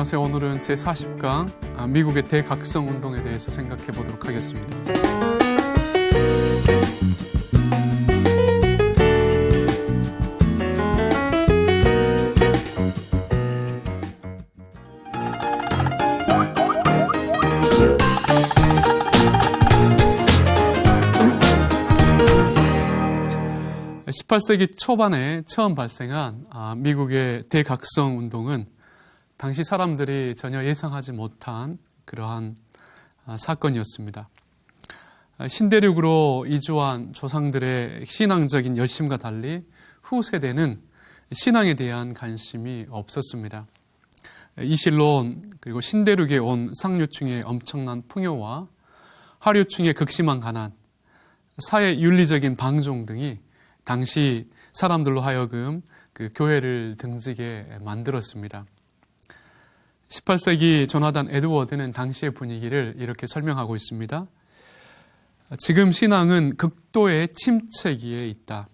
안녕하세요. 오늘은 제40강 미국의 대각성 운동에 대해서 생각해 보도록 하겠습니다. 18세기 초반에 처음 발생한 미국의 대각성 운동은 당시 사람들이 전혀 예상하지 못한 그러한 사건이었습니다. 신대륙으로 이주한 조상들의 신앙적인 열심과 달리 후세대는 신앙에 대한 관심이 없었습니다. 이실론 그리고 신대륙에 온 상류층의 엄청난 풍요와 하류층의 극심한 가난, 사회 윤리적인 방종 등이 당시 사람들로 하여금 그 교회를 등지게 만들었습니다. 18세기 조나단 에드워드는 당시의 분위기를 이렇게 설명하고 있습니다. 지금 신앙은 극도의 침체기에 있다.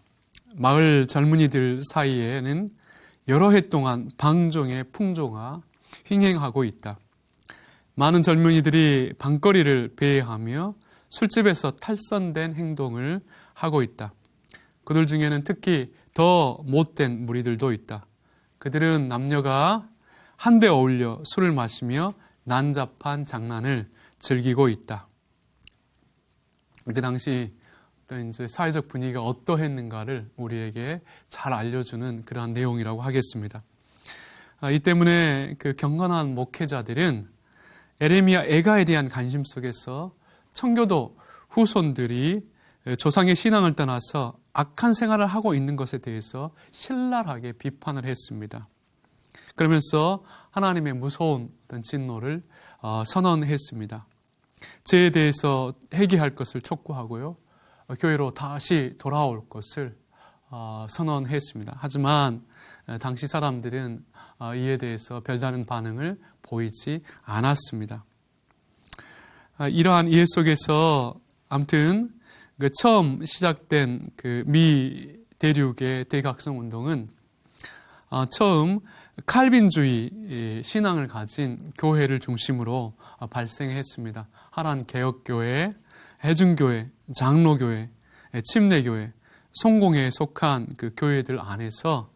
마을 젊은이들 사이에는 여러 해 동안 방종의 풍조가 횡행하고 있다. 많은 젊은이들이 방거리를 배회하며 술집에서 탈선된 행동을 하고 있다. 그들 중에는 특히 더 못된 무리들도 있다. 그들은 남녀가 한데 어울려 술을 마시며 난잡한 장난을 즐기고 있다. 그 당시 이제 사회적 분위기가 어떠했는가를 우리에게 잘 알려주는 그러한 내용이라고 하겠습니다. 이 때문에 그 경건한 목회자들은 에레미야 애가에 대한 관심 속에서 청교도 후손들이 조상의 신앙을 떠나서 악한 생활을 하고 있는 것에 대해서 신랄하게 비판을 했습니다. 그러면서 하나님의 무서운 어떤 진노를 선언했습니다. 죄에 대해서 회개할 것을 촉구하고요. 교회로 다시 돌아올 것을 선언했습니다. 하지만 당시 사람들은 이에 대해서 별다른 반응을 보이지 않았습니다. 이러한 이해 속에서 아무튼 그 처음 시작된 그 미 대륙의 대각성 운동은 처음 칼빈주의 신앙을 가진 교회를 중심으로 발생했습니다. 하란 개혁교회, 해중교회, 장로교회, 침례교회, 성공회에 속한 그 교회들 안에서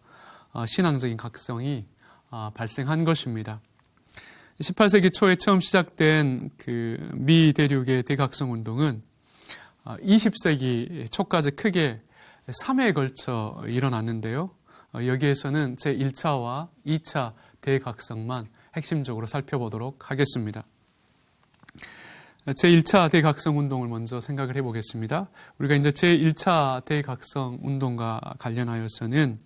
신앙적인 각성이 발생한 것입니다. 18세기 초에 처음 시작된 그 미 대륙의 대각성 운동은 20세기 초까지 크게 3회에 걸쳐 일어났는데요. 여기에서는 제1차와 2차 대각성만 핵심적으로 살펴보도록 하겠습니다. 제1차 대각성 운동을 먼저 생각을 해보겠습니다. 우리가 이제 제1차 대각성 운동과 관련하여서는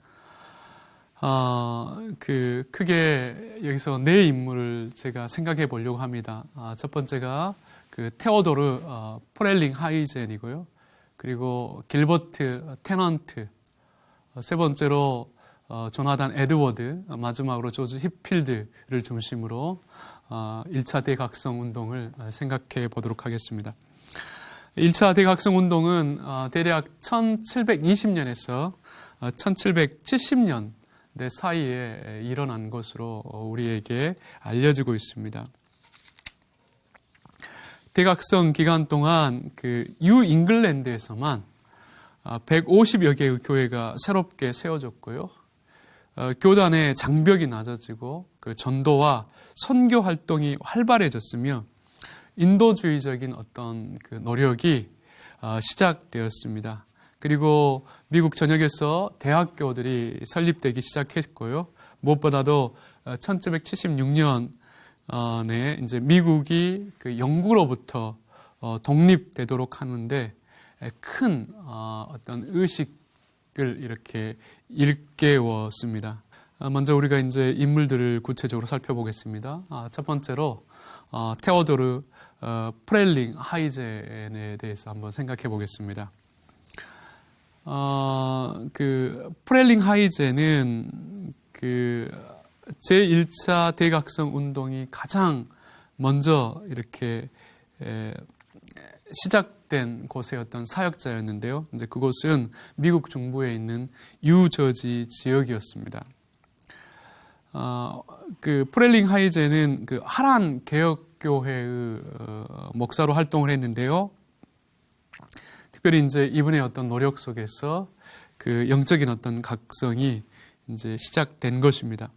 크게 여기서 네 인물을 제가 생각해 보려고 합니다. 첫 번째가 그 테오도르 포렐링 하이젠이고요. 그리고 길버트 테넌트, 세 번째로 조나단 에드워드, 마지막으로 조지 힙필드를 중심으로 1차 대각성 운동을 생각해 보도록 하겠습니다. 1차 대각성 운동은 대략 1720년에서 1770년 사이에 일어난 것으로 우리에게 알려지고 있습니다. 대각성 기간 동안 그 뉴잉글랜드에서만 150여 개의 교회가 새롭게 세워졌고요. 교단의 장벽이 낮아지고 그 전도와 선교 활동이 활발해졌으며 인도주의적인 어떤 그 노력이 시작되었습니다. 그리고 미국 전역에서 대학교들이 설립되기 시작했고요. 무엇보다도 1776년에 이제 미국이 그 영국으로부터 독립되도록 하는데 큰 어떤 의식을 이렇게 일깨웠습니다. 먼저 우리가 이제 인물들을 구체적으로 살펴보겠습니다. 첫 번째로 테오도르 프렐링 하이젠에 대해서 한번 생각해 보겠습니다. 그 프렐링 하이젠은 그 제1차 대각성 운동이 가장 먼저 이렇게 시작된 곳의 어떤 사역자였는데요. 이제 그곳은 미국 중부에 있는 유저지 지역이었습니다. 그 프렐링 하이제는 그 하란 개혁교회의 목사로 활동을 했는데요. 특별히 이제 이분의 어떤 노력 속에서 그 영적인 어떤 각성이 이제 시작된 것입니다.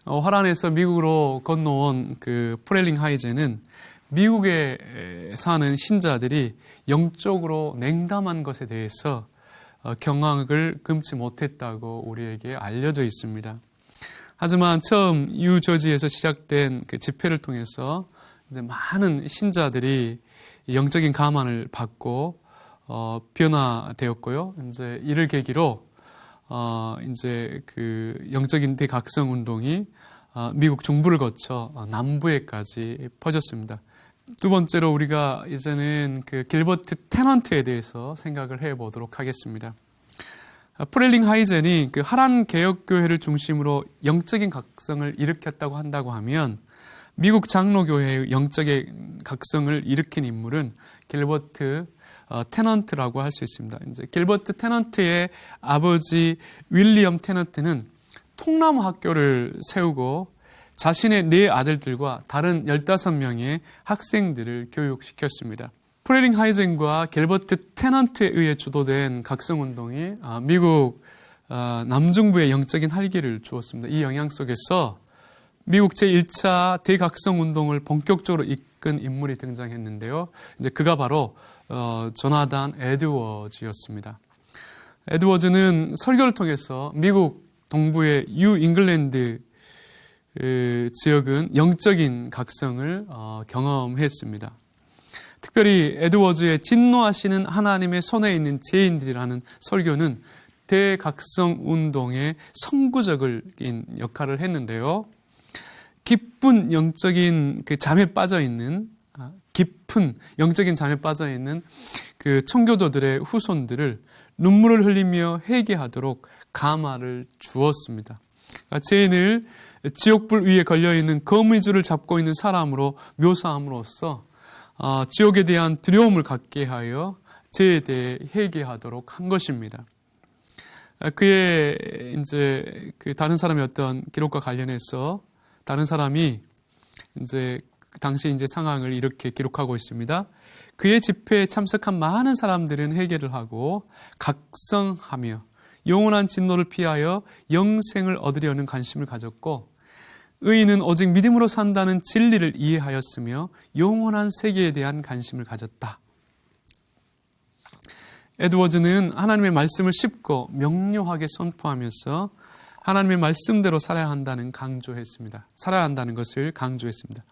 화란에서 미국으로 건너온 그 프렐링 하이제는 미국에 사는 신자들이 영적으로 냉담한 것에 대해서 경악을 금치 못했다고 우리에게 알려져 있습니다. 하지만 처음 유저지에서 시작된 그 집회를 통해서 이제 많은 신자들이 영적인 감환을 받고 변화되었고요. 이제 이를 계기로 이제 그 영적인 대각성 운동이 미국 중부를 거쳐 남부에까지 퍼졌습니다. 두 번째로 우리가 이제는 그 길버트 테넌트에 대해서 생각을 해보도록 하겠습니다. 프렐링 하이젠이 그 하란 개혁교회를 중심으로 영적인 각성을 일으켰다고 한다고 하면 미국 장로교회의 영적인 각성을 일으킨 인물은 길버트 테넌트라고 할 수 있습니다. 이제 길버트 테넌트의 아버지 윌리엄 테넌트는 통나무 학교를 세우고 자신의 4 아들들과 다른 15명의 학생들을 교육시켰습니다. 프렐링 하이젠과 길버트 테넌트에 의해 주도된 각성운동이 미국 남중부의 영적인 활기를 주었습니다. 이 영향 속에서 미국 제1차 대각성운동을 본격적으로 이끈 인물이 등장했는데요. 이제 그가 바로 조나단 에드워즈였습니다. 에드워즈는 설교를 통해서 미국 동부의 뉴 잉글랜드 지역은 영적인 각성을 경험했습니다. 특별히 에드워즈의 진노하시는 하나님의 손에 있는 죄인들이라는 설교는 대각성 운동의 선구적인 역할을 했는데요. 깊은 영적인 그 잠에 빠져 있는 깊은 영적인 잠에 빠져 있는 그 청교도들의 후손들을 눈물을 흘리며 회개하도록 감화를 주었습니다. 죄인을 지옥불 위에 걸려있는 거미줄을 잡고 있는 사람으로 묘사함으로써 지옥에 대한 두려움을 갖게 하여 죄에 대해 회개하도록 한 것입니다. 그의 이제 그 다른 사람의 어떤 기록과 관련해서 다른 사람이 이제 당시 이제 상황을 이렇게 기록하고 있습니다. 그의 집회에 참석한 많은 사람들은 회개를 하고 각성하며 영원한 진노를 피하여 영생을 얻으려는 관심을 가졌고 의인은 오직 믿음으로 산다는 진리를 이해하였으며 영원한 세계에 대한 관심을 가졌다. 에드워즈는 하나님의 말씀을 쉽고 명료하게 선포하면서 하나님의 말씀대로 살아야 한다는 것을 강조했습니다.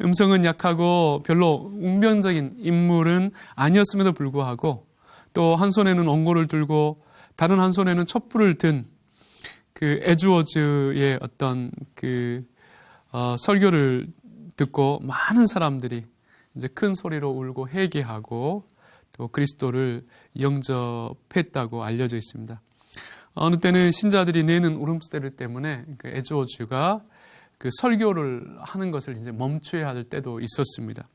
음성은 약하고 별로 웅변적인 인물은 아니었음에도 불구하고 또 한 손에는 옹고를 들고 다른 한 손에는 촛불을 든 그 에드워즈의 어떤 그 설교를 듣고 많은 사람들이 이제 큰 소리로 울고 회개하고 또 그리스도를 영접했다고 알려져 있습니다. 어느 때는 신자들이 내는 울음소리 때문에 그 에드워즈가 그 설교를 하는 것을 이제 멈춰야 할 때도 있었습니다.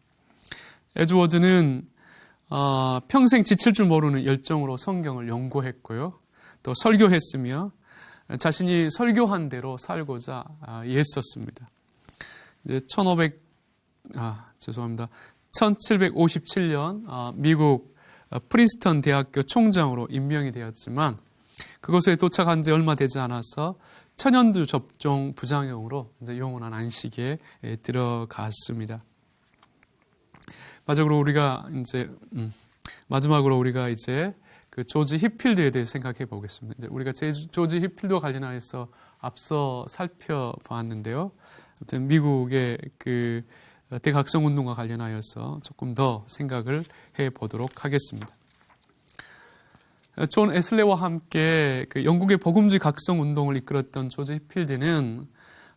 에드워즈는 평생 지칠 줄 모르는 열정으로 성경을 연구했고요. 또 설교했으며 자신이 설교한 대로 살고자 애썼습니다. 1757년 미국 프린스턴 대학교 총장으로 임명이 되었지만 그곳에 도착한 지 얼마 되지 않아서 천연두 접종 부작용으로 이제 영원한 안식에 들어갔습니다. 마지막으로 우리가 이제 그 조지 히필드에 대해 생각해 보겠습니다. 이제 우리가 조지 히필드와 관련하여서 앞서 살펴보았는데요. 아무튼 미국의 그 대각성 운동과 관련하여서 조금 더 생각을 해 보도록 하겠습니다. 존 에슬레와 함께 그 영국의 복음주의 각성 운동을 이끌었던 조지 히필드는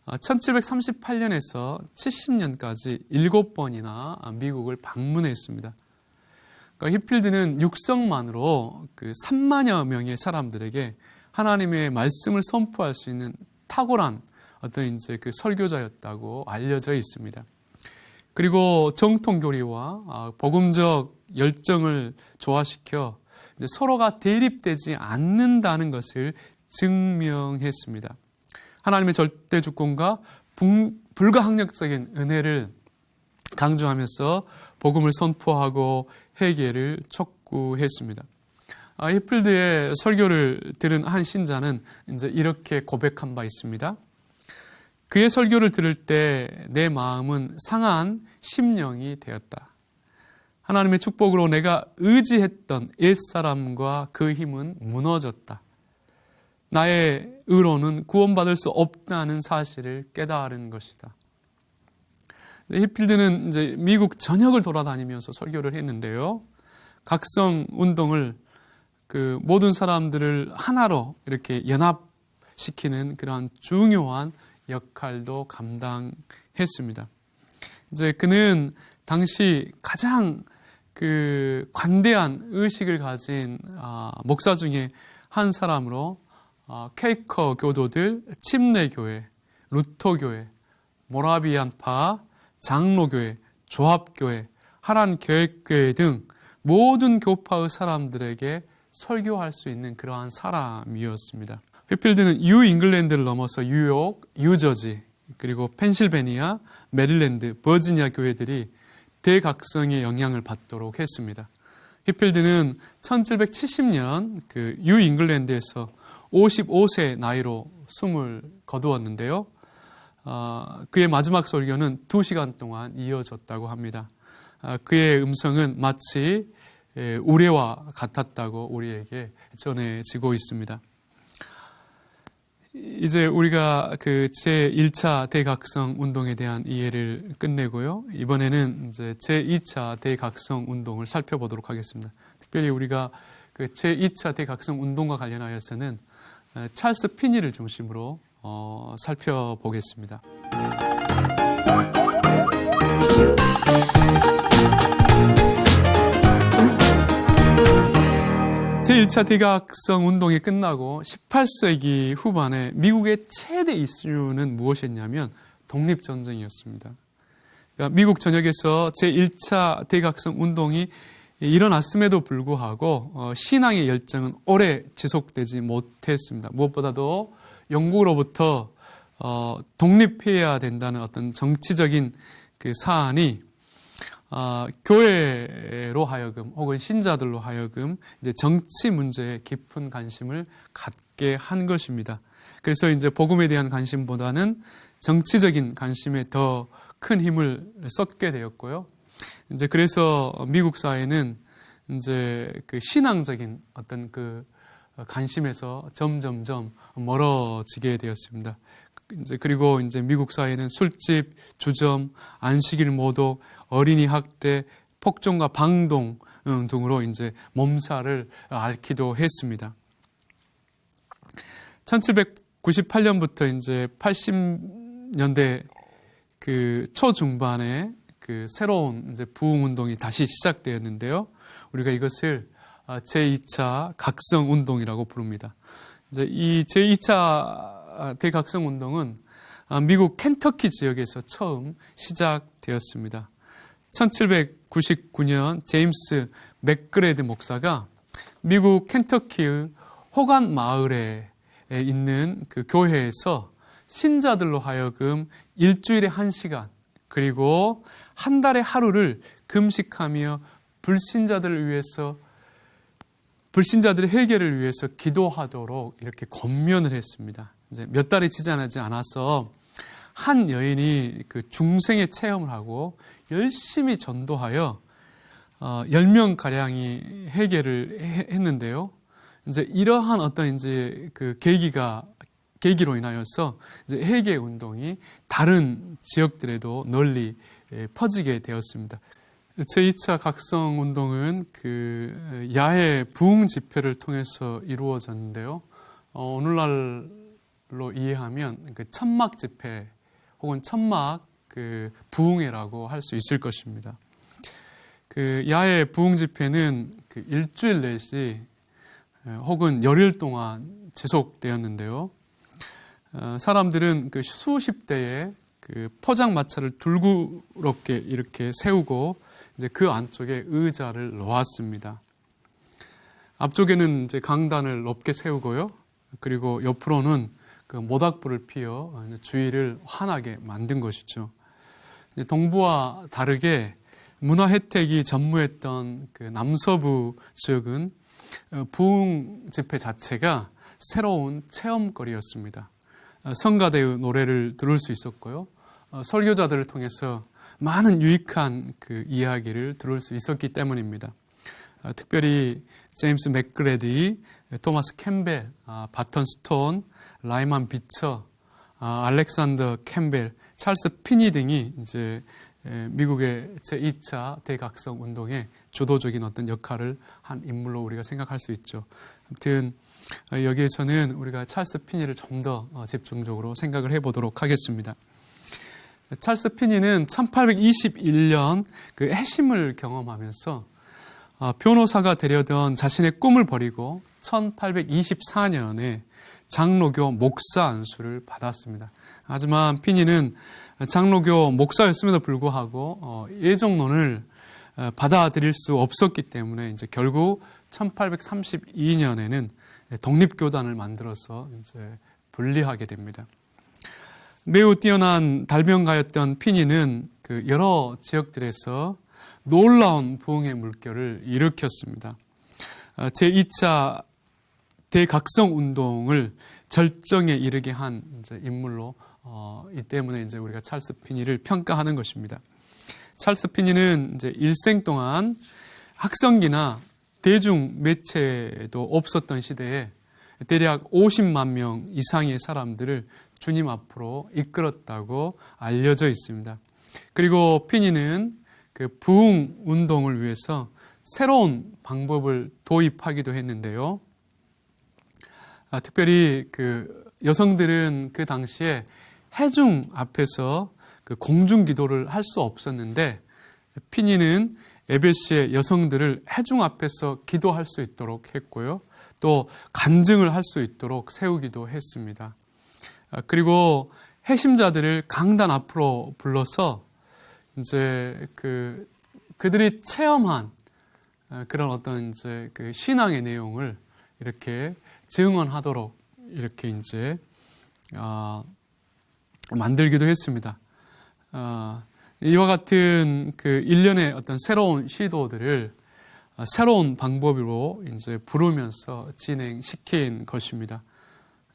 1738년에서 70년까지 7번이나 미국을 방문했습니다. 그러니까 히필드는 육성만으로 그 3만여 명의 사람들에게 하나님의 말씀을 선포할 수 있는 탁월한 어떤 이제 그 설교자였다고 알려져 있습니다. 그리고 정통 교리와 복음적 열정을 조화시켜 이제 서로가 대립되지 않는다는 것을 증명했습니다. 하나님의 절대 주권과 불가항력적인 은혜를 강조하면서 복음을 선포하고 회개를 촉구했습니다. 히필드의 설교를 들은 한 신자는 이제 이렇게 고백한 바 있습니다. 그의 설교를 들을 때 내 마음은 상한 심령이 되었다. 하나님의 축복으로 내가 의지했던 옛사람과 그 힘은 무너졌다. 나의 의로는 구원받을 수 없다는 사실을 깨달은 것이다. 히필드는 이제 미국 전역을 돌아다니면서 설교를 했는데요. 각성 운동을 그 모든 사람들을 하나로 이렇게 연합시키는 그러한 중요한 역할도 감당했습니다. 이제 그는 당시 가장 그 관대한 의식을 가진 목사 중에 한 사람으로 케이커 교도들, 침례교회, 루터교회, 모라비안파, 장로교회, 조합교회, 하란교회교회 등 모든 교파의 사람들에게 설교할 수 있는 그러한 사람이었습니다. 휘필드는 잉글랜드를 넘어서 뉴욕, 뉴저지, 그리고 펜실베니아, 메릴랜드, 버지니아 교회들이 대각성의 영향을 받도록 했습니다. 휘필드는 1770년 그 잉글랜드에서 55세 나이로 숨을 거두었는데요. 그의 마지막 설교는 2시간 동안 이어졌다고 합니다. 그의 음성은 마치 우레와 같았다고 우리에게 전해지고 있습니다. 이제 우리가 그 제1차 대각성 운동에 대한 이해를 끝내고요. 이번에는 이제 제2차 대각성 운동을 살펴보도록 하겠습니다. 특별히 우리가 그 제2차 대각성 운동과 관련하여서는 찰스 피니를 중심으로 살펴보겠습니다. 제1차 대각성 운동이 끝나고 18세기 후반에 미국의 최대 이슈는 무엇이었냐면 독립전쟁이었습니다. 그러니까 미국 전역에서 제1차 대각성 운동이 일어났음에도 불구하고 신앙의 열정은 오래 지속되지 못했습니다. 무엇보다도 영국으로부터 독립해야 된다는 어떤 정치적인 그 사안이 교회로 하여금 혹은 신자들로 하여금 이제 정치 문제에 깊은 관심을 갖게 한 것입니다. 그래서 이제 복음에 대한 관심보다는 정치적인 관심에 더 큰 힘을 쏟게 되었고요. 이제 그래서 미국 사회는 이제 그 신앙적인 어떤 그 관심에서 점점점 멀어지게 되었습니다. 이제 그리고 이제 미국 사회는 술집, 주점, 안식일 모독, 어린이 학대, 폭정과 방동 등으로 이제 몸살을 앓기도 했습니다. 1798년부터 이제 80년대 그 초중반에 그 새로운 이제 부흥 운동이 다시 시작되었는데요. 우리가 이것을 제2차 각성 운동이라고 부릅니다. 이제 이 제2차 대각성 운동은 미국 켄터키 지역에서 처음 시작되었습니다. 1799년 제임스 맥그레드 목사가 미국 켄터키의 호간 마을에 있는 그 교회에서 신자들로 하여금 일주일에 1시간 그리고 한 달에 하루를 금식하며 불신자들을 위해서 불신자들의 해결을 위해서 기도하도록 이렇게 권면을 했습니다. 이제 몇 달이 지나지 않아서 한 여인이 그 중생의 체험을 하고 열심히 전도하여 10명 가량이 해결을 했는데요. 이제 이러한 어떤 이제 그 계기로 인하여서 이제 회개 운동이 다른 지역들에도 널리 퍼지게 되었습니다. 제2차 각성 운동은 그 야외 부흥 집회를 통해서 이루어졌는데요. 오늘날로 이해하면 그 천막 집회 혹은 천막 그 부흥회라고 할 수 있을 것입니다. 그 야외 부흥 집회는 그 일주일 내시 혹은 열흘 동안 지속되었는데요. 사람들은 그 수십 대의 그 포장마차를 dur구럽게 이렇게 세우고 이제 그 안쪽에 의자를 놓았습니다. 앞쪽에는 이제 강단을 높게 세우고요. 그리고 옆으로는 그 그 모닥불을 피워 주위를 환하게 만든 것이죠. 동부와 다르게 문화 혜택이 전무했던 그 남서부 지역은 부흥 집회 자체가 새로운 체험거리였습니다. 성가대의 노래를 들을 수 있었고요. 설교자들을 통해서 많은 유익한 그 이야기를 들을 수 있었기 때문입니다. 특별히 제임스 맥그레디, 토마스 캠벨, 바턴 스톤, 라이만 비처, 알렉산더 캠벨, 찰스 피니 등이 이제 미국의 제2차 대각성 운동의 주도적인 어떤 역할을 한 인물로 우리가 생각할 수 있죠. 아무튼 여기에서는 우리가 찰스 피니를 좀 더 집중적으로 생각을 해보도록 하겠습니다. 찰스 피니는 1821년 그 해심을 경험하면서 변호사가 되려던 자신의 꿈을 버리고 1824년에 장로교 목사 안수를 받았습니다. 하지만 피니는 장로교 목사였음에도 불구하고 예정론을 받아들일 수 없었기 때문에 이제 결국 1832년에는 독립교단을 만들어서 이제 분리하게 됩니다. 매우 뛰어난 달변가였던 피니는 그 여러 지역들에서 놀라운 부흥의 물결을 일으켰습니다. 제2차 대각성 운동을 절정에 이르게 한 이제 인물로 이 때문에 이제 우리가 찰스 피니를 평가하는 것입니다. 찰스 피니는 이제 일생 동안 학성기나 대중 매체도 없었던 시대에 대략 50만 명 이상의 사람들을 주님 앞으로 이끌었다고 알려져 있습니다. 그리고 피니는 그 부흥 운동을 위해서 새로운 방법을 도입하기도 했는데요. 특별히 그 여성들은 그 당시에 회중 앞에서 그 공중 기도를 할 수 없었는데 피니는 에베시의 여성들을 회중 앞에서 기도할 수 있도록 했고요. 또 간증을 할 수 있도록 세우기도 했습니다. 그리고 해심자들을 강단 앞으로 불러서 이제 그들이 체험한 그런 어떤 이제 그 신앙의 내용을 이렇게 증언하도록 이렇게 이제 만들기도 했습니다. 이와 같은 그 일련의 어떤 새로운 시도들을 새로운 방법으로 이제 부르면서 진행시킨 것입니다.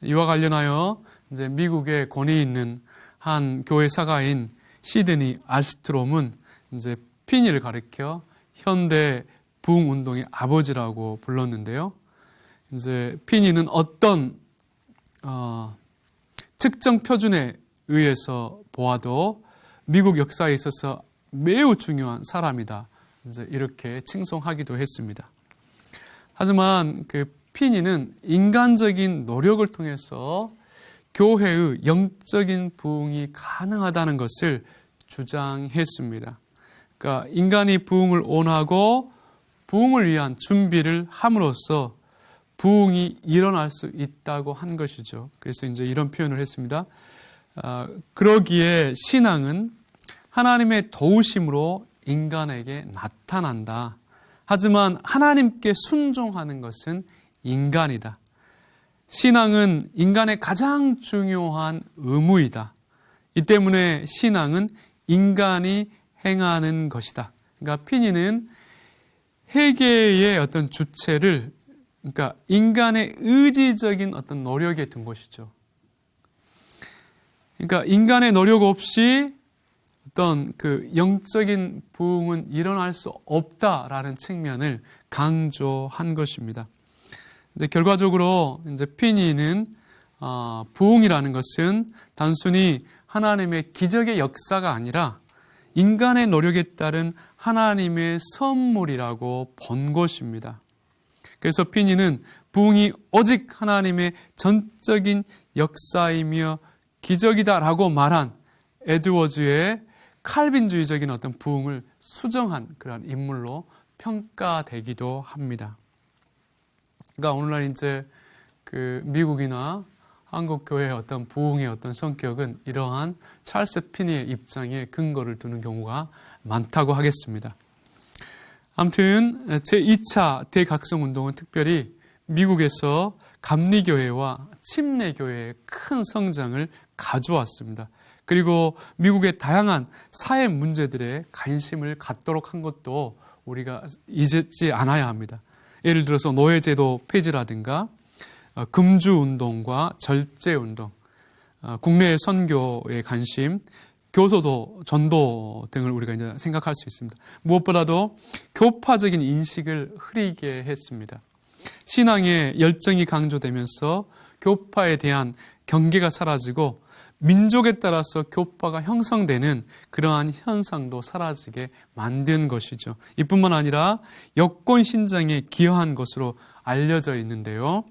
이와 관련하여 이제 미국에 권위 있는 한 교회 사가인 시드니 알스트롬은 이제 피니를 가리켜 현대 부흥 운동의 아버지라고 불렀는데요. 이제 피니는 어떤 특정 표준에 의해서 보아도 미국 역사에 있어서 매우 중요한 사람이다. 이제 이렇게 칭송하기도 했습니다. 하지만 그 피니는 인간적인 노력을 통해서 교회의 영적인 부흥이 가능하다는 것을 주장했습니다. 그러니까 인간이 부흥을 원하고 부흥을 위한 준비를 함으로써 부흥이 일어날 수 있다고 한 것이죠. 그래서 이제 이런 표현을 했습니다. 그러기에 신앙은 하나님의 도우심으로 인간에게 나타난다. 하지만 하나님께 순종하는 것은 인간이다. 신앙은 인간의 가장 중요한 의무이다. 이 때문에 신앙은 인간이 행하는 것이다. 그러니까 피니는 회개의 어떤 주체를 그러니까 인간의 의지적인 어떤 노력에 둔 것이죠. 그러니까 인간의 노력 없이 어떤 그 영적인 부흥은 일어날 수 없다라는 측면을 강조한 것입니다. 이제 결과적으로 이제 피니는 부흥이라는 것은 단순히 하나님의 기적의 역사가 아니라 인간의 노력에 따른 하나님의 선물이라고 본 것입니다. 그래서 피니는 부흥이 오직 하나님의 전적인 역사이며 기적이다라고 말한 에드워즈의 칼빈주의적인 어떤 부흥을 수정한 그런 인물로 평가되기도 합니다. 그러니까 오늘날 이제 그 미국이나 한국 교회의 어떤 부흥의 어떤 성격은 이러한 찰스 피니의 입장에 근거를 두는 경우가 많다고 하겠습니다. 아무튼 제2차 대각성 운동은 특별히 미국에서 감리교회와 침례교회의 큰 성장을 가져왔습니다. 그리고 미국의 다양한 사회 문제들에 관심을 갖도록 한 것도 우리가 잊지 않아야 합니다. 예를 들어서 노예제도 폐지라든가 금주운동과 절제운동, 국내 선교의 관심, 교소도, 전도 등을 우리가 이제 생각할 수 있습니다. 무엇보다도 교파적인 인식을 흐리게 했습니다. 신앙의 열정이 강조되면서 교파에 대한 경계가 사라지고 민족에 따라서 교파가 형성되는 그러한 현상도 사라지게 만든 것이죠. 이뿐만 아니라 여권 신장에 기여한 것으로 알려져 있는데요.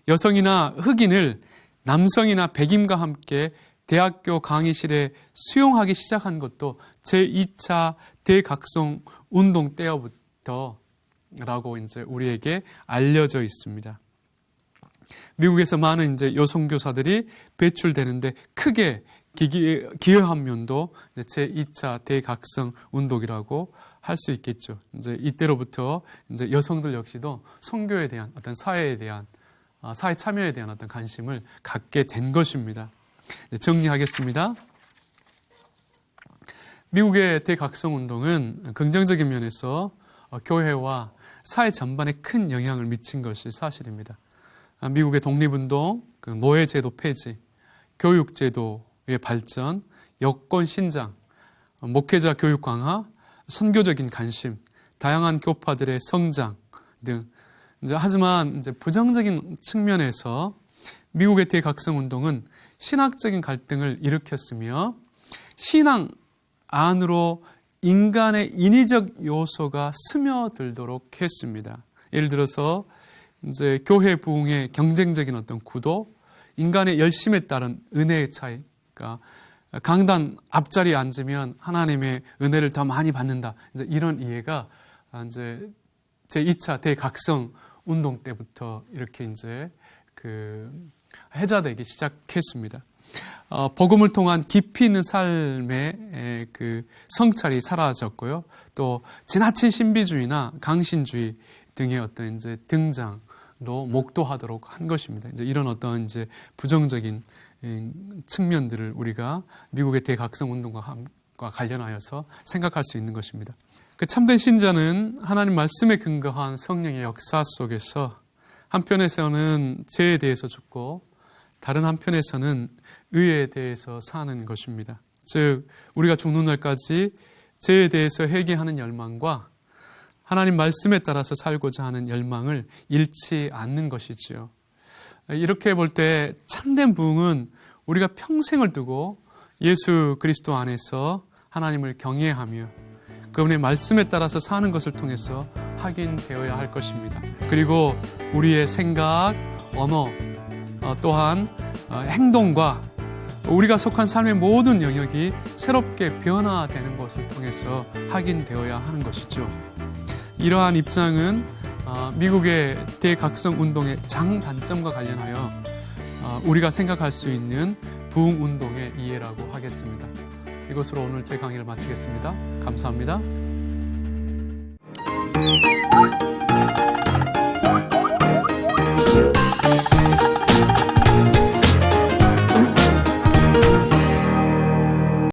여성이나 흑인을 남성이나 백인과 함께 대학교 강의실에 수용하기 시작한 것도 제2차 대각성 운동 때부터라고 이제 우리에게 알려져 있습니다. 미국에서 많은 이제 여성 교사들이 배출되는데 크게 기여한 면도 제2차 대각성 운동이라고 할 수 있겠죠. 이제 이때로부터 이제 여성들 역시도 선교에 대한 어떤 사회 참여에 대한 어떤 관심을 갖게 된 것입니다. 정리하겠습니다. 미국의 대각성 운동은 긍정적인 면에서 교회와 사회 전반에 큰 영향을 미친 것이 사실입니다. 미국의 독립운동, 노예제도 폐지, 교육제도의 발전, 여권 신장, 목회자 교육 강화, 선교적인 관심, 다양한 교파들의 성장 등. 하지만 이제 부정적인 측면에서 미국의 대각성 운동은 신학적인 갈등을 일으켰으며 신앙 안으로 인간의 인위적 요소가 스며들도록 했습니다. 예를 들어서 이제 교회 부흥의 경쟁적인 어떤 구도, 인간의 열심에 따른 은혜의 차이, 그러니까 강단 앞자리에 앉으면 하나님의 은혜를 더 많이 받는다. 이제 이런 이해가 이제 제2차 대각성 운동 때부터 이렇게 이제 해자되기 시작했습니다. 복음을 통한 깊이 있는 삶의 성찰이 사라졌고요. 또 지나친 신비주의나 강신주의 등의 어떤 이제 등장로 목도하도록 한 것입니다. 이제 이런 어떤 이제 부정적인 측면들을 우리가 미국의 대각성 운동과 관련하여서 생각할 수 있는 것입니다. 참된 신자는 하나님 말씀에 근거한 성령의 역사 속에서 한편에서는 죄에 대해서 죽고 다른 한편에서는 의에 대해서 사는 것입니다. 즉 우리가 죽는 날까지 죄에 대해서 회개하는 열망과 하나님 말씀에 따라서 살고자 하는 열망을 잃지 않는 것이지요. 이렇게 볼 때 참된 부흥은 우리가 평생을 두고 예수 그리스도 안에서 하나님을 경외하며 그분의 말씀에 따라서 사는 것을 통해서 확인되어야 할 것입니다. 그리고 우리의 생각, 언어, 또한 행동과 우리가 속한 삶의 모든 영역이 새롭게 변화되는 것을 통해서 확인되어야 하는 것이죠. 이러한 입장은 미국의 대각성 운동의 장단점과 관련하여 우리가 생각할 수 있는 부흥 운동의 이해라고 하겠습니다. 이것으로 오늘 제 강의를 마치겠습니다. 감사합니다.